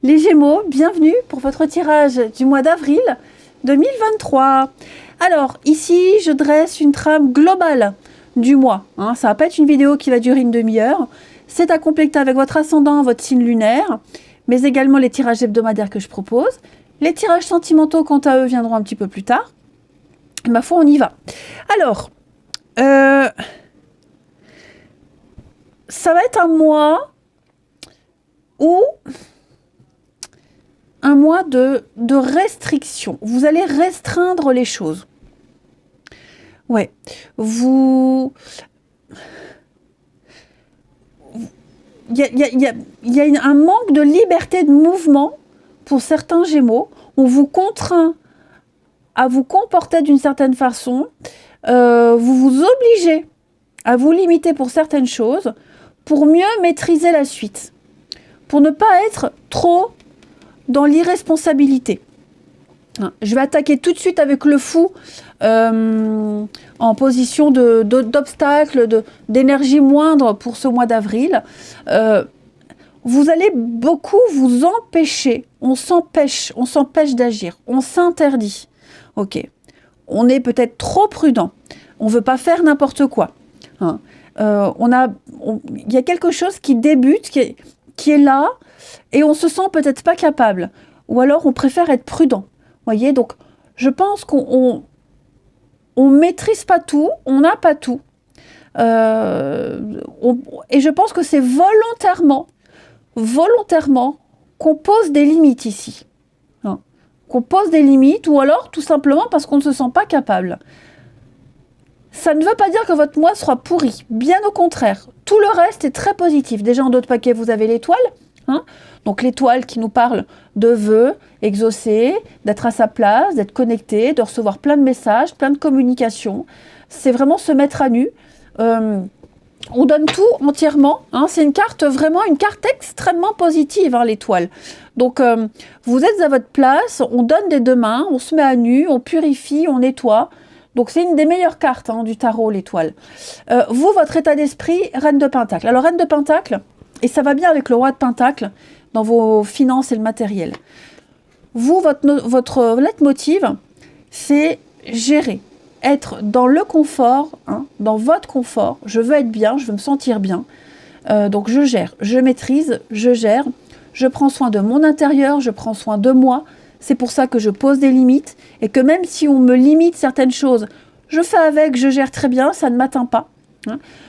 Les Gémeaux, bienvenue pour votre tirage du mois d'avril 2023. Alors, ici, je dresse une trame globale du mois. Ça va pas être une vidéo qui va durer une demi-heure. C'est à compléter avec votre ascendant, votre signe lunaire, mais également les tirages hebdomadaires que je propose. Les tirages sentimentaux, quant à eux, viendront un petit peu plus tard. Ma foi, on y va. Alors, ça va être un mois de restriction. Vous allez restreindre les choses. Ouais. Il y a un manque de liberté de mouvement pour certains Gémeaux. On vous contraint à vous comporter d'une certaine façon. Vous vous obligez à vous limiter pour certaines choses pour mieux maîtriser la suite. Pour ne pas être trop dans l'irresponsabilité. Je vais attaquer tout de suite avec le fou en position d'obstacle, d'énergie moindre pour ce mois d'avril. Vous allez beaucoup vous empêcher. On s'empêche d'agir. On s'interdit. Ok. On est peut-être trop prudent. On ne veut pas faire n'importe quoi. Il y a quelque chose qui débute, qui est là, et on se sent peut-être pas capable. Ou alors on préfère être prudent. Voyez, donc je pense qu'on maîtrise pas tout, on n'a pas tout. Et je pense que c'est volontairement qu'on pose des limites ici. Qu'on pose des limites, ou alors tout simplement parce qu'on ne se sent pas capable. Ça ne veut pas dire que votre mois sera pourri. Bien au contraire. Tout le reste est très positif. Déjà en d'autres paquets, vous avez l'étoile. Donc l'étoile qui nous parle de vœux exaucés, d'être à sa place, d'être connecté, de recevoir plein de messages, plein de communications. C'est vraiment se mettre à nu. On donne tout entièrement. C'est une carte extrêmement positive, l'étoile. Donc vous êtes à votre place, on donne des deux mains, on se met à nu, on purifie, on nettoie. Donc c'est une des meilleures cartes du tarot, l'étoile. Vous, votre état d'esprit, Reine de Pentacle. Alors Reine de Pentacle, et ça va bien avec le Roi de Pentacle dans vos finances et le matériel. Vous, votre leitmotiv, c'est gérer, être dans le confort, dans votre confort. Je veux être bien, je veux me sentir bien. Donc je gère, je maîtrise, je gère. Je prends soin de mon intérieur, je prends soin de moi. C'est pour ça que je pose des limites et que même si on me limite certaines choses, je fais avec, je gère très bien, ça ne m'atteint pas.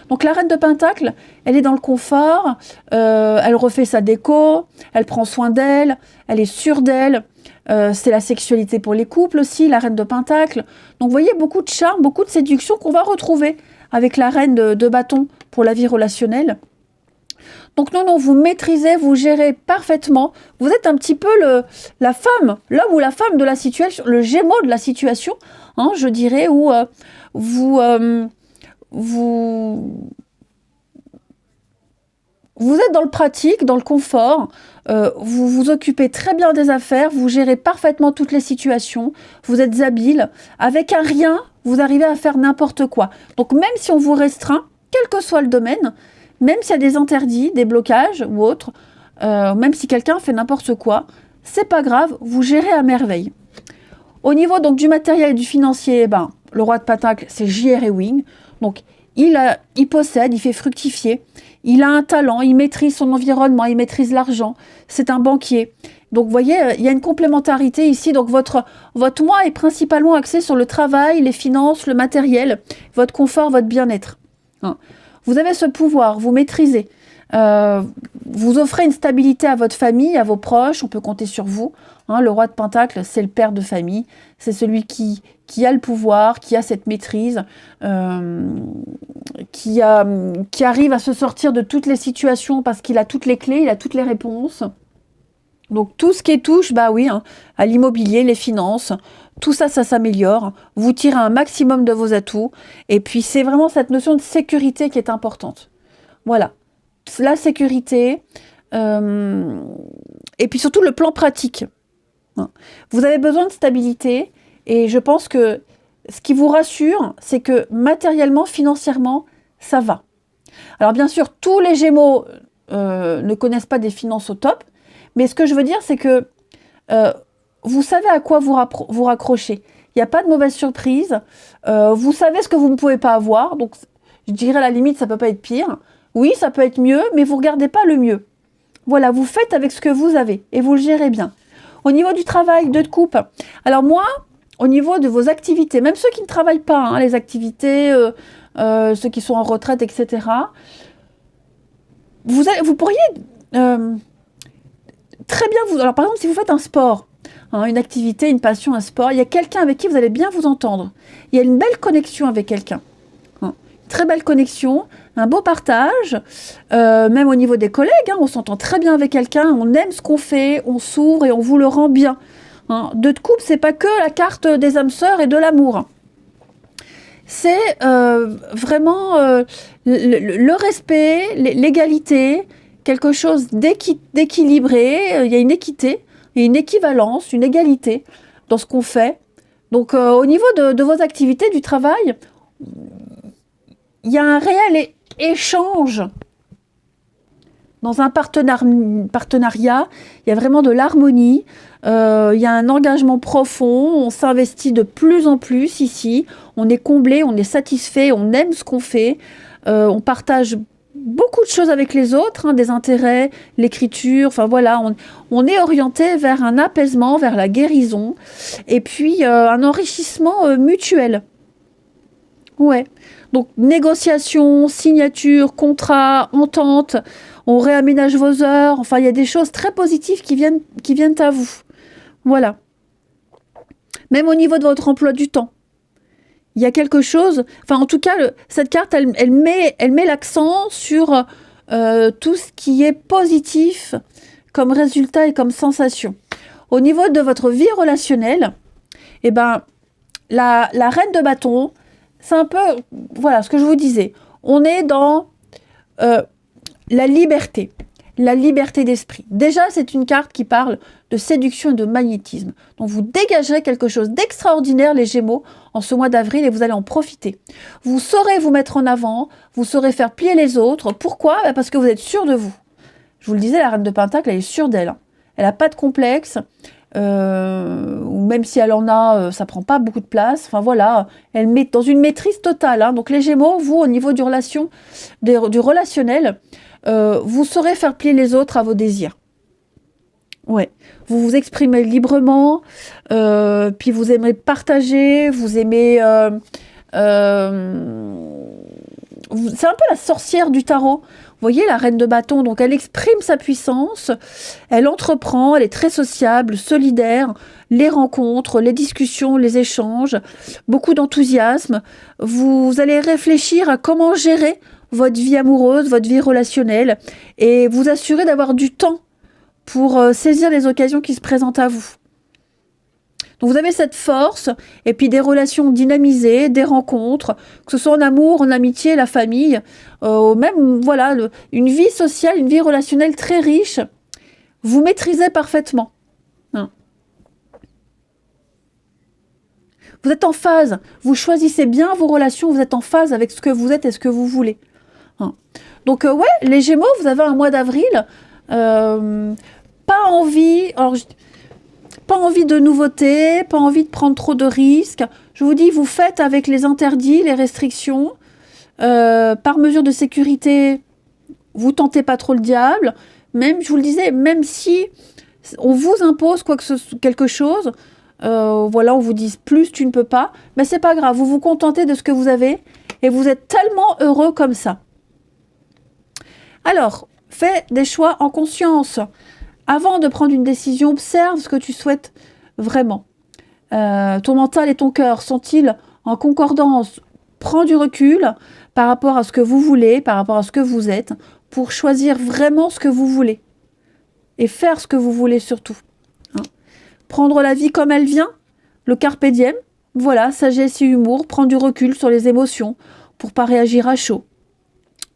Donc la Reine de Pentacle, elle est dans le confort, elle refait sa déco, elle prend soin d'elle, elle est sûre d'elle. C'est la sexualité pour les couples aussi, la Reine de Pentacle. Donc vous voyez, beaucoup de charme, beaucoup de séduction qu'on va retrouver avec la Reine de Bâton pour la vie relationnelle. Donc non, vous maîtrisez, vous gérez parfaitement. Vous êtes un petit peu la femme, l'homme ou la femme de la situation, le Gémeaux de la situation, je dirais, où vous êtes dans le pratique, dans le confort, vous vous occupez très bien des affaires, vous gérez parfaitement toutes les situations, vous êtes habile. Avec un rien, vous arrivez à faire n'importe quoi. Donc même si on vous restreint, quel que soit le domaine, même s'il y a des interdits, des blocages ou autres, même si quelqu'un fait n'importe quoi, c'est pas grave, vous gérez à merveille. Au niveau donc du matériel et du financier, le Roi de Pentacle, c'est J.R. Ewing. Donc il possède, il fait fructifier, il a un talent, il maîtrise son environnement, il maîtrise l'argent, c'est un banquier. Donc vous voyez, il y a une complémentarité ici. Donc votre mois est principalement axé sur le travail, les finances, le matériel, votre confort, votre bien-être. Vous avez ce pouvoir, vous maîtrisez. Vous offrez une stabilité à votre famille, à vos proches, on peut compter sur vous. Le Roi de Pentacle, c'est le père de famille, c'est celui qui a le pouvoir, qui a cette maîtrise, qui arrive à se sortir de toutes les situations parce qu'il a toutes les clés, il a toutes les réponses. Donc tout ce qui touche, à l'immobilier, les finances, tout ça, ça s'améliore. Vous tirez un maximum de vos atouts. Et puis c'est vraiment cette notion de sécurité qui est importante. Voilà. La sécurité, et puis surtout le plan pratique. Vous avez besoin de stabilité, et je pense que ce qui vous rassure, c'est que matériellement, financièrement, ça va. Alors bien sûr, tous les Gémeaux ne connaissent pas des finances au top, Mais ce que je veux dire, c'est que vous savez à quoi vous raccrocher. Il n'y a pas de mauvaise surprise. Vous savez ce que vous ne pouvez pas avoir. Donc, je dirais à la limite, ça ne peut pas être pire. Oui, ça peut être mieux, mais vous ne regardez pas le mieux. Voilà, vous faites avec ce que vous avez et vous le gérez bien. Au niveau du travail, de coupe. Alors moi, au niveau de vos activités, même ceux qui ne travaillent pas, hein, les activités, ceux qui sont en retraite, etc., vous pourriez très bien vous... Alors par exemple, si vous faites un sport, hein, une activité, une passion, un sport, il y a quelqu'un avec qui vous allez bien vous entendre. Il y a une belle connexion avec quelqu'un. Hein, très belle connexion, un beau partage, même au niveau des collègues, hein, on s'entend très bien avec quelqu'un, on aime ce qu'on fait, on s'ouvre et on vous le rend bien. Hein, deux de couple, c'est pas que la carte des âmes sœurs et de l'amour. C'est vraiment le respect, l'égalité, quelque chose d'équilibré. Il y a une équité, il y a une équivalence, une égalité dans ce qu'on fait. Donc au niveau de vos activités, du travail, il y a un réel échange. Dans un partenariat, il y a vraiment de l'harmonie, il y a un engagement profond, on s'investit de plus en plus ici, on est comblé, on est satisfait, on aime ce qu'on fait, on partage beaucoup de choses avec les autres, hein, des intérêts, l'écriture, enfin voilà, on est orienté vers un apaisement, vers la guérison, et puis un enrichissement mutuel. Ouais. Donc, négociation, signature, contrat, entente, on réaménage vos heures. Enfin, il y a des choses très positives qui viennent à vous. Voilà. Même au niveau de votre emploi du temps. Il y a quelque chose... Enfin, en tout cas, cette carte, elle met l'accent sur tout ce qui est positif comme résultat et comme sensation. Au niveau de votre vie relationnelle, eh ben, la reine de bâton... C'est un peu, voilà, ce que je vous disais. On est dans la liberté d'esprit. Déjà, c'est une carte qui parle de séduction et de magnétisme. Donc, vous dégagerez quelque chose d'extraordinaire, les Gémeaux, en ce mois d'avril, et vous allez en profiter. Vous saurez vous mettre en avant, vous saurez faire plier les autres. Pourquoi ? Parce que vous êtes sûr de vous. Je vous le disais, la reine de Pentacle, elle est sûre d'elle. Hein. Elle n'a pas de complexe. Ou même si elle en a, ça prend pas beaucoup de place. Enfin voilà, elle met dans une maîtrise totale. Hein. Donc les Gémeaux, vous, au niveau du relationnel, vous saurez faire plier les autres à vos désirs. Ouais, vous vous exprimez librement, puis vous aimez partager, vous aimez... c'est un peu la sorcière du tarot. Vous voyez, la reine de bâton, donc elle exprime sa puissance, elle entreprend, elle est très sociable, solidaire, les rencontres, les discussions, les échanges, beaucoup d'enthousiasme. Vous allez réfléchir à comment gérer votre vie amoureuse, votre vie relationnelle, et vous assurer d'avoir du temps pour saisir les occasions qui se présentent à vous. Donc vous avez cette force, et puis des relations dynamisées, des rencontres, que ce soit en amour, en amitié, la famille, même voilà, une vie sociale, une vie relationnelle très riche, vous maîtrisez parfaitement. Hein. Vous êtes en phase, vous choisissez bien vos relations, vous êtes en phase avec ce que vous êtes et ce que vous voulez. Hein. Donc ouais, les Gémeaux, vous avez un mois d'avril, pas envie... Alors, pas envie de nouveautés, pas envie de prendre trop de risques. Je vous dis, vous faites avec les interdits, les restrictions. Par mesure de sécurité, vous tentez pas trop le diable. Même, je vous le disais, même si on vous impose quelque chose, voilà, on vous dit plus tu ne peux pas, mais c'est pas grave, vous vous contentez de ce que vous avez et vous êtes tellement heureux comme ça. Alors, fais des choix en conscience. Avant de prendre une décision, observe ce que tu souhaites vraiment. Ton mental et ton cœur sont-ils en concordance ? Prends du recul par rapport à ce que vous voulez, par rapport à ce que vous êtes, pour choisir vraiment ce que vous voulez. Et faire ce que vous voulez surtout. Hein. Prendre la vie comme elle vient, le carpe diem, voilà, sagesse et humour, prendre du recul sur les émotions pour pas réagir à chaud.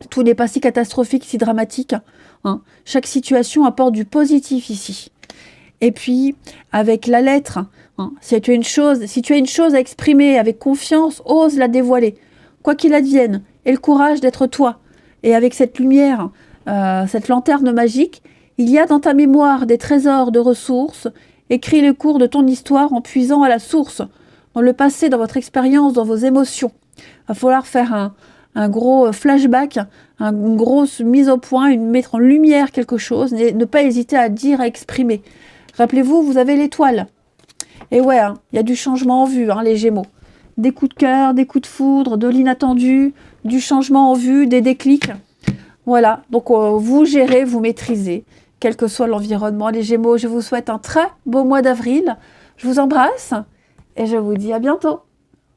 Tout n'est pas si catastrophique, si dramatique. Hein. Chaque situation apporte du positif ici. Et puis, avec la lettre, hein, si tu as une chose à exprimer avec confiance, ose la dévoiler. Quoi qu'il advienne, aie le courage d'être toi. Et avec cette lumière, cette lanterne magique, Il y a dans ta mémoire des trésors de ressources. Écris le cours de ton histoire en puisant à la source, dans le passé, dans votre expérience, dans vos émotions. Il va falloir faire un gros flashback, une grosse mise au point, mettre en lumière quelque chose, et ne pas hésiter à dire, à exprimer. Rappelez-vous, vous avez l'étoile. Et ouais, il y a du changement en vue, les Gémeaux. Des coups de cœur, des coups de foudre, de l'inattendu, du changement en vue, des déclics. Voilà, donc vous gérez, vous maîtrisez, quel que soit l'environnement. Les Gémeaux, je vous souhaite un très beau mois d'avril. Je vous embrasse et je vous dis à bientôt.